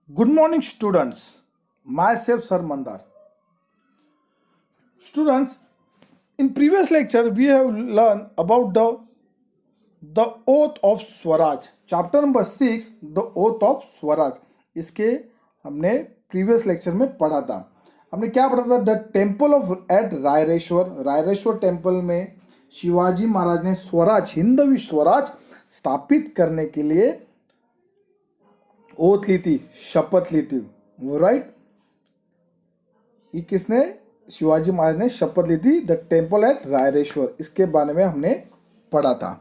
Good morning, students. Myself, Sir Mandar. Students, in previous lecture, we have learned about the oath of Swaraj. Chapter number 6, the oath of Swaraj. इसके हमने previous lecture में पढ़ा था. हमने क्या पढ़ा था? The temple of at Raireshwar temple में शिवाजी महाराज ने स्वराज, हिंदवी स्वराज स्थापित करने के लिए ओथ ली थी, शपथ ली थी. राइट, ये किसने? शिवाजी महाराज ने शपथ ली थी. द टेम्पल एट रायरेश्वर, इसके बारे में हमने पढ़ा था.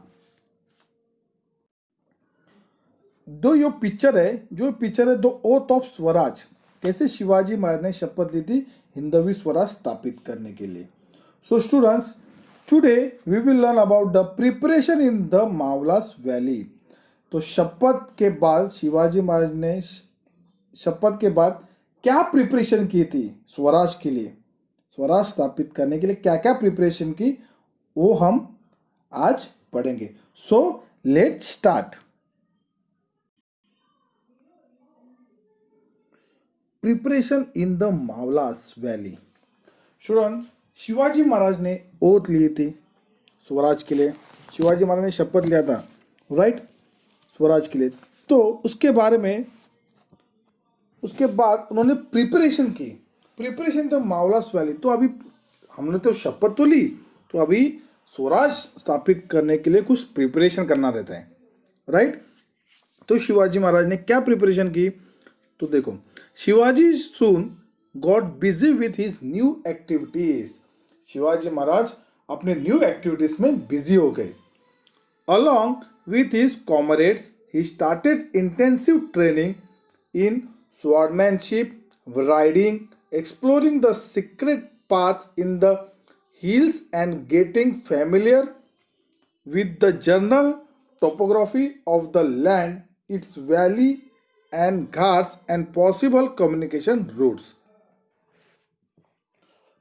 जो पिक्चर है द ओथ ऑफ स्वराज, कैसे शिवाजी महाराज ने शपथ ली थी हिंदवी स्वराज स्थापित करने के लिए. So students, today we will learn about the preparation in the Mavlas valley. तो शपथ के बाद शिवाजी महाराज ने शपथ के बाद क्या प्रिपरेशन की थी स्वराज के लिए, स्वराज स्थापित करने के लिए क्या क्या प्रिपरेशन की, वो हम आज पढ़ेंगे. So let start. Preparation in the Mavlas valley. Student, Shivaji Maharaj ने ओथ ली थी स्वराज के लिए. शिवाजी महाराज ने शपथ लिया था, राइट, स्वराज के लिए. तो उसके बारे में, उसके बाद उन्होंने प्रिपरेशन द मावलास वैली. तो अभी हमने तो शपथ तो ली, तो अभी स्वराज स्थापित करने के लिए कुछ प्रिपरेशन करना रहता है, राइट. तो शिवाजी महाराज ने क्या प्रिपरेशन की? तो देखो, Shivaji soon got busy with his new activities. Shivaji Maharaj अपने न्यू एक्टिविटीज में बिजी हो गए. Along with his comrades, he started intensive training in swordsmanship, riding, exploring the secret paths in the hills, and getting familiar with the general topography of the land, its valley and ghats, and possible communication routes.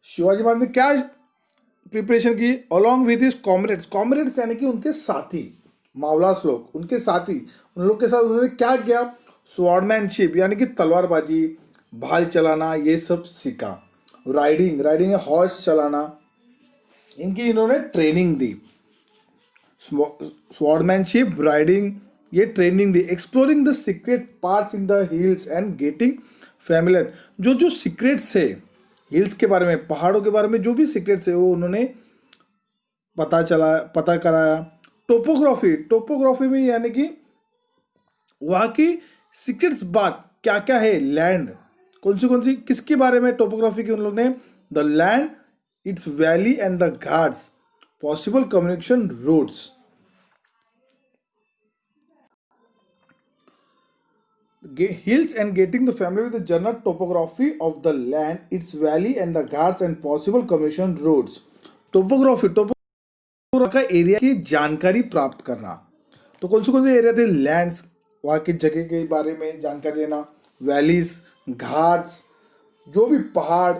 Shivaji Maharaj ने क्या preparation की? Along with his comrades यानी कि उनके साथी, मावलास लोग, उनके साथी, उन लोग के साथ उन्होंने क्या किया? स्वॉर्डमैनशिप यानी कि तलवारबाजी, भाल चलाना, ये सब सीखा. राइडिंग है हॉर्स चलाना, इनकी इन्होंने ट्रेनिंग दी. स्वॉर्डमैनशिप, राइडिंग, ये training the. Exploring the secret parts in the hills and getting familiar. जो सीक्रेट्स है हिल्स के बारे में, पहाड़ों के बारे में जो भी सीक्रेट्स है वो उन्होंने पता कराया. टोपोग्राफी में यानी कि वहाँ की सीक्रेट्स बात क्या क्या है, लैंड कौन सी किसके बारे में टोपोग्राफी की उन लोग ने? The land, it's valley and the ghats, possible communication routes. Hills and getting the family with the general topography of the land, its valley and the ghats, and possible communication routes. Topography का area की जानकारी प्राप्त करना. तो कौन से area थे? Lands, वहाँ की जगह के बारे में जानकारी लेना. वैलीज, घाट्स, जो भी पहाड़,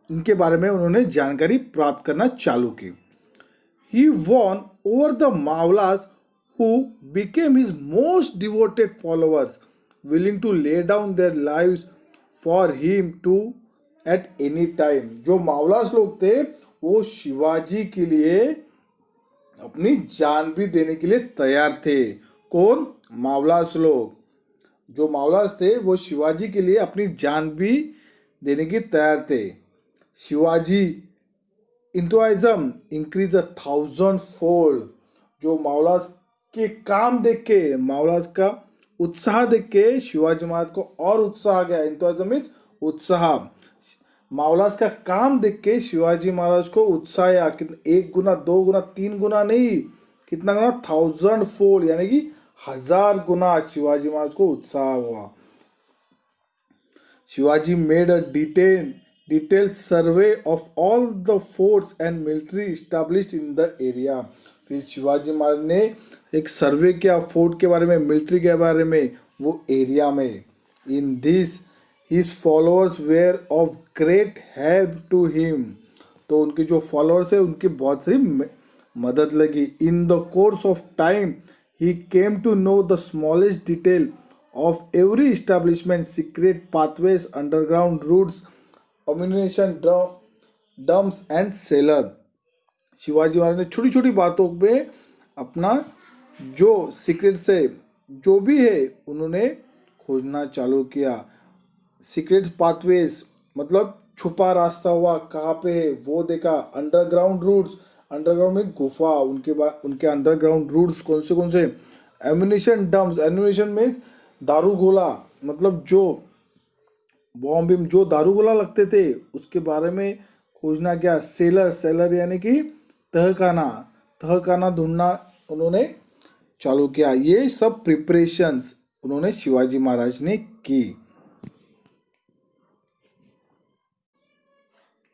इनके बारे में उन्होंने जानकारी प्राप्त करना चालू की. He won over the Mavlas, who became his most devoted followers, willing to lay down their lives for him to at any time. जो मावलास लोग थे वो शिवाजी के लिए अपनी जान भी देने के लिए तैयार थे. कौन? मावलास लोग. जो मावलास थे वो शिवाजी के लिए अपनी जान भी देने की तैयार थे. Shivaji enthusiasm increase 1,000-fold. जो मावलास के काम देख के, मावलास का उत्साह देख के शिवाजी महाराज को और उत्साह आ गया. इंथुआइज्म मीन्स उत्साह. मावलास का काम देख के शिवाजी महाराज को उत्साह आया. कितना? 1 गुना, 2 गुना, 3 गुना नहीं, कितना गुना? 1,000-fold यानी कि 1000 गुना शिवाजी महाराज को उत्साह हुआ. Shivaji made a detailed survey of all the forts and military established in the area. फिर शिवाजी महाराज ने एक सर्वे किया फोर्ट के बारे में, मिलिट्री के बारे में, वो एरिया में. In this his followers were of great help to him. तो उनके जो फॉलोअर्स है उनकी बहुत सारी मदद लगी. In the course of time he came to know the smallest detail of every establishment, secret pathways, underground routes, ammunition dumps and cellar. Shivaji Maharaj ने छोटी छोटी बातों पे अपना जो सीक्रेट से जो भी है उन्होंने खोजना चालू किया. सीक्रेट पाथवेज मतलब छुपा रास्ता हुआ कहाँ पे है वो देखा. अंडरग्राउंड रूट्स, अंडरग्राउंड में गुफा, उनके बाद उनके अंडरग्राउंड रूट्स कौन से. एम्यूनिशन डम्प्स, एम्यूनिशन में दारू गोला मतलब जो बॉम्ब जो दारू गोला लगते थे उसके बारे में खोजना क्या. सेलर, सेलर यानी कि तहखाना, तहखाना ढूंढना उन्होंने चालू किया. ये सब प्रिपरेशंस उन्होंने शिवाजी महाराज ने की.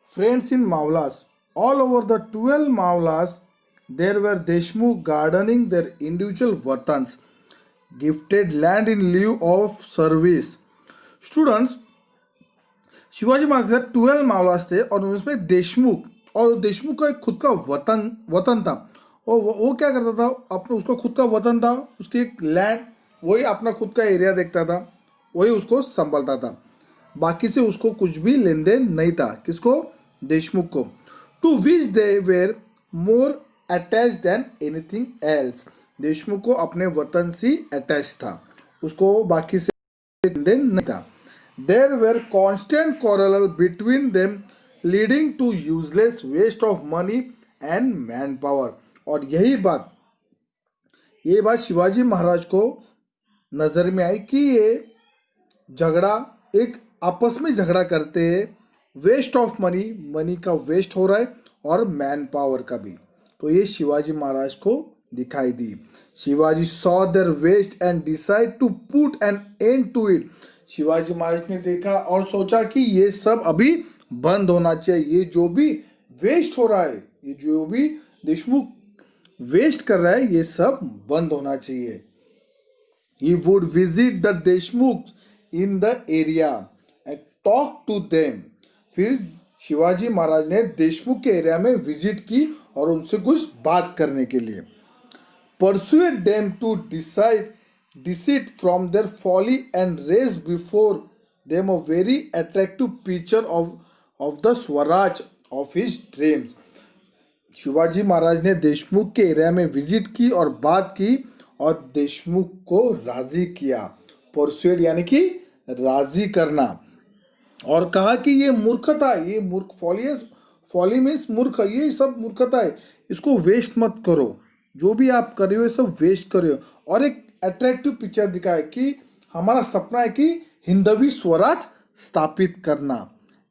Friends in Maulas, all over the 12 Maulas, there were Deshmukh gardening their individual watans, gifted land in lieu of service. Students, Shivaji Maharaj के 12 मावलास थे और उसमें देशमुख, और देशमुख का एक खुद का वतन था. और वो क्या करता था, अपना उसका खुद का वतन था, उसकी एक लैंड, वही अपना खुद का एरिया देखता था, वही उसको संभालता था. बाकी से उसको कुछ भी लेन देन नहीं था. किसको? देशमुख को. To which they were more attach than anything else. Deshmukh को अपने वतन से अटैच था, उसको बाकी से लेन देन नहीं था. There were constant quarrel between them leading to useless waste of money and man power. और यही बात शिवाजी महाराज को नज़र में आई कि ये झगड़ा एक आपस में झगड़ा करते हैं. वेस्ट ऑफ मनी, मनी का वेस्ट हो रहा है और मैन पावर का भी. तो ये शिवाजी महाराज को दिखाई दी. Shivaji saw their waste and decide to put an end to it. Shivaji Maharaj ने देखा और सोचा कि ये सब अभी बंद होना चाहिए. ये जो भी वेस्ट हो रहा है, ये जो भी देशमुख वेस्ट कर रहा है, ये सब बंद होना चाहिए. He would visit the Deshmukhs in the area and talk to them. फिर शिवाजी महाराज ने देशमुख के एरिया में विजिट की और उनसे कुछ बात करने के लिए. Persuade them to desist from their folly and raise before them a very attractive picture of the Swaraj of his dreams. Shivaji Maharaj ने देशमुख के एरिया में विजिट की और बात की और देशमुख को राजी किया. परसुएड यानी कि राजी करना. और कहा कि ये मूर्खता है, ये फॉली मीन्स मूर्ख, ये सब मूर्खता है, इसको वेस्ट मत करो, जो भी आप कर रहे हो ये सब वेस्ट कर रहे हो. और एक अट्रैक्टिव पिक्चर दिखाया कि हमारा सपना है कि हिंदवी स्वराज स्थापित करना.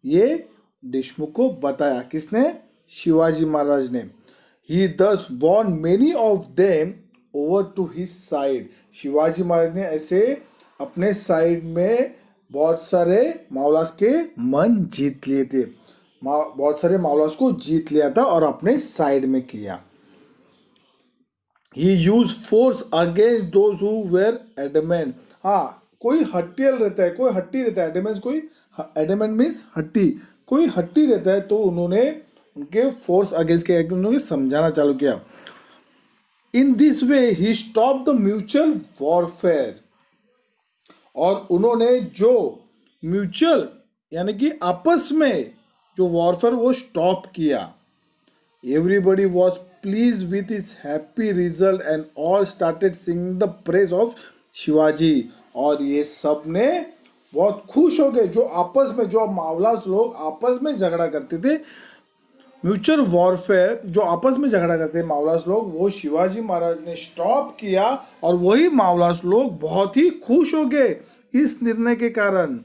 ये देशमुख को बताया. किसने? शिवाजी महाराज ने. ही thus won many of them over to his side. Shivaji Maharaj ने ऐसे अपने साइड में बहुत सारे मावलास के मन जीत लिए थे, बहुत सारे मावलास को जीत लिया था और अपने साइड में किया. He used force against those who were adamant. हाँ, कोई हट्टियल रहता है, कोई हट्टी रहता है, एडमेंट कोई, एडमेंट मीन्स हट्टी, कोई हट्टी रहता है तो उन्होंने उनके फोर्स अगेंस्ट किया, उन्होंने समझाना चालू किया. In this way he stop the mutual warfare. और उन्होंने जो म्यूचुअल यानी कि आपस में जो वॉरफेयर वो स्टॉप किया. Everybody was please with is happy result and all started singing the praise of Shivaji. और ये सब ने बहुत खुश हो गए. जो आपस में, जो मावलास लोग आपस में झगड़ा करते थे, म्यूचुअल वॉरफेयर जो आपस में झगड़ा करते हैं मावलास लोग, वो शिवाजी महाराज ने स्टॉप किया और वही मावलास लोग बहुत ही खुश हो गए इस निर्णय के कारण.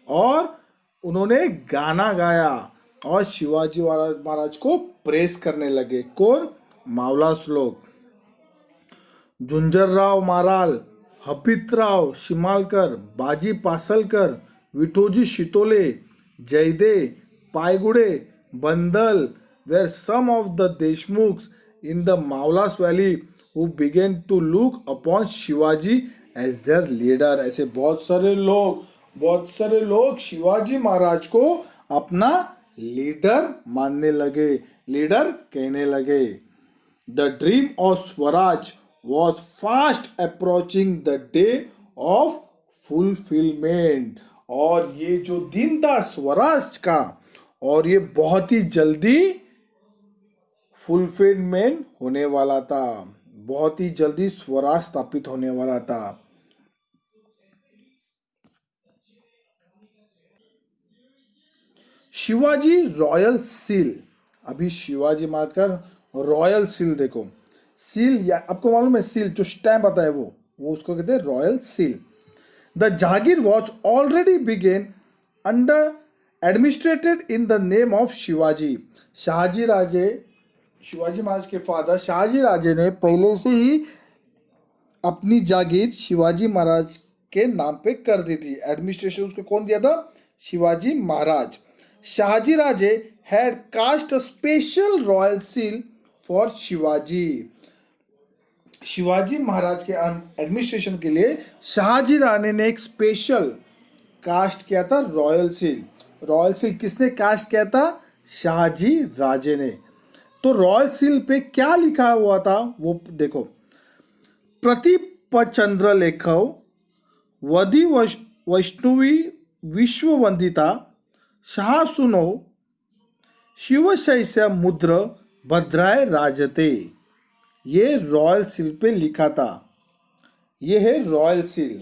और उन्होंने गाना गाया और शिवाजी महाराज को प्रेस करने लगे. कौन? मावलास लोग. झुंझरराव माराल, हपितराव शिमालकर, बाजी Pasalkar, Vithoji Shitole, जयदे Paygude, Bandal were some of the Deshmukhs in the Maulas Valley who began to look upon Shivaji as their leader. ऐसे बहुत सारे लोग शिवाजी महाराज को अपना लीडर मानने लगे, लीडर कहने लगे. The dream of Swaraj was fast approaching the day of fulfilment. और ये जो दिन था स्वराज का, और ये बहुत ही जल्दी फुलफिलमेंट होने वाला था, बहुत ही जल्दी स्वराज स्थापित होने वाला था। Shivaji royal seal. अभी शिवाजी महाराज का रॉयल सील देखो। सील, या आपको मालूम है सील जो स्टैम्प आता है वो उसको कहते हैं royal seal. The jahagir was already begun under administered in the name of Shivaji. Shahji Raje, Shivaji Maharaj के फादर शाहजी राजे ने पहले से ही अपनी जागीर शिवाजी महाराज के नाम पे कर दी थी। एडमिनिस्ट्रेशन उसको कौन दिया था? Shivaji Maharaj. Shahji Raje had cast a special royal seal for Shivaji. Shivaji Maharaj के एडमिनिस्ट्रेशन के लिए शाहजी राणे ने एक स्पेशल कास्ट किया था रॉयल सील। रॉयल सील किसने कास्ट किया था? शाहजी राजे ने। तो रॉयल सील पे क्या लिखा हुआ था वो देखो। प्रतिपचंद्र लेखव, वधि वैष्णवी विश्ववंदिता, शाह सुनो, शिवशैस्य मुद्र भद्राय राजते। ये रॉयल सील पे लिखा था। ये है रॉयल सील।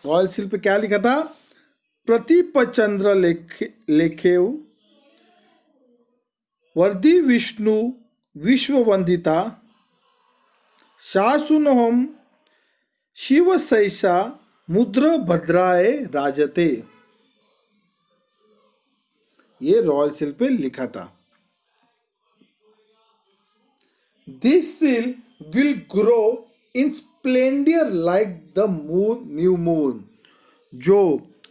रॉयल सील पे क्या लिखा था? प्रतिपचंद्र लेखेव, वर्दी विष्णु विश्ववंदिता, शासुनोम शिवशैषा मुद्र भद्राय राजते। ये रॉयल सील पे लिखा था। This seal will grow in splendour like the moon, new moon. जो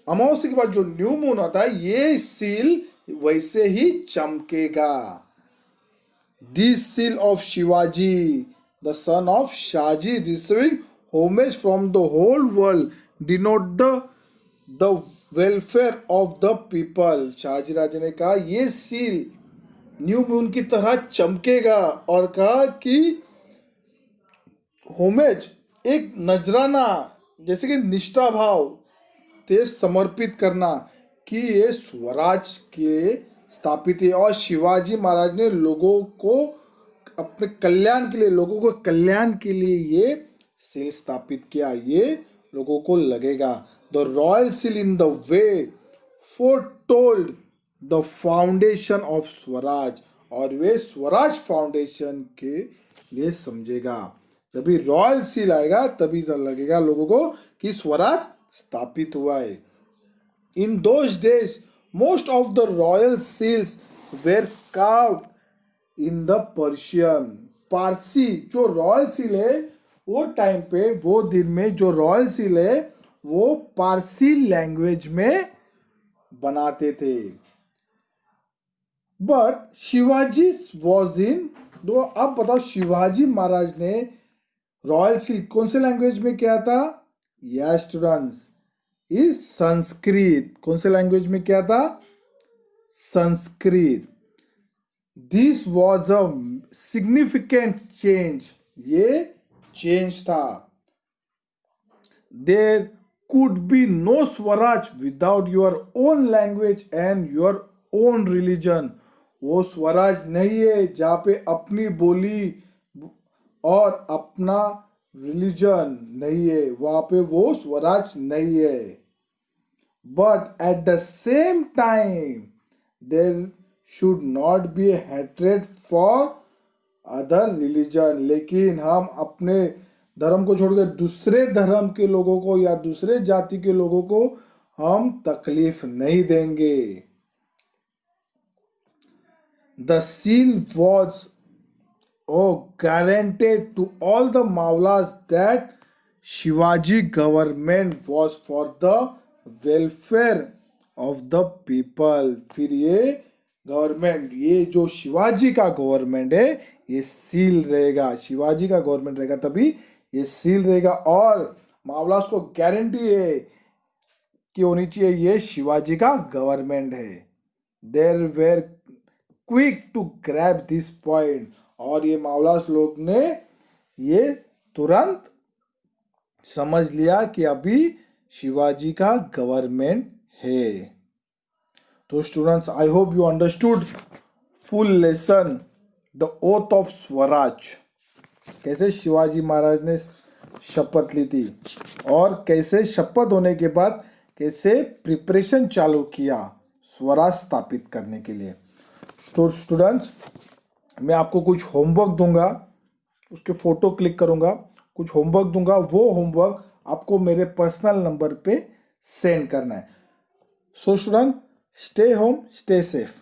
अमावस्या के बाद जो न्यू मून आता है, ये सील वैसे ही चमकेगा। This seal of Shivaji, the son of Shahji, receiving homage from the whole world, denote the welfare of the people. Shahji Raja ने कहा ये सील न्यू मून की तरह चमकेगा, और कहा कि होमेज एक नजराना, जैसे कि निष्ठा भाव ते समर्पित करना कि ये स्वराज के स्थापित है। और शिवाजी महाराज ने लोगों को अपने कल्याण के लिए, लोगों को कल्याण के लिए ये सील स्थापित किया। ये लोगों को लगेगा। The royal seal in the way four told the foundation of Swaraj. और वे स्वराज फाउंडेशन के लिए समझेगा। जब भी रॉयल सील आएगा तभी लगेगा लोगों को कि स्वराज स्थापित हुआ है। In those days most of the royal seals were carved in the Persian. पारसी जो रॉयल सील है वो टाइम पे, वो दिन में जो रॉयल सील है वो पारसी लैंग्वेज में बनाते थे। बट शिवाजी वॉज इन, दो अब बताओ शिवाजी महाराज ने रॉयल सील कौन से लैंग्वेज में किया था? यस स्टूडेंट्स, इस संस्कृत। कौन से लैंग्वेज में किया था? Sanskrit. This was a significant change. ये चेंज था। There could be no swaraj without your own language and your own religion. वो स्वराज नहीं है जहाँ पे अपनी बोली और अपना रिलीजन नहीं है, वहां पे वो स्वराज नहीं है। But at the same time there should not be hatred for other religion. लेकिन हम अपने धर्म को छोड़कर दूसरे धर्म के लोगों को या दूसरे जाति के लोगों को हम तकलीफ नहीं देंगे। The seal was guaranteed to all the Maulas that Shivaji government was for the welfare of the people। फिर ये गवर्नमेंट, ये जो शिवाजी का गवर्नमेंट है ये सील रहेगा। शिवाजी का गवर्नमेंट रहेगा तभी ये सील रहेगा। और मावलास को गारंटी है कि होनी चाहिए ये शिवाजी का गवर्नमेंट है। There were quick to grab this point. और ये मावलास लोग ने ये तुरंत समझ लिया कि अभी शिवाजी का गवर्नमेंट है। तो students, I hope you understood full lesson the oath of Swaraj, कैसे शिवाजी महाराज ने शपथ ली थी और कैसे शपथ होने के बाद कैसे प्रिपरेशन चालू किया स्वराज स्थापित करने के लिए। तो स्टूडेंट्स, मैं आपको कुछ होमवर्क दूंगा, उसके फोटो क्लिक करूंगा, कुछ होमवर्क दूंगा, वो होमवर्क आपको मेरे पर्सनल नंबर पे सेंड करना है। So student, stay home, stay safe.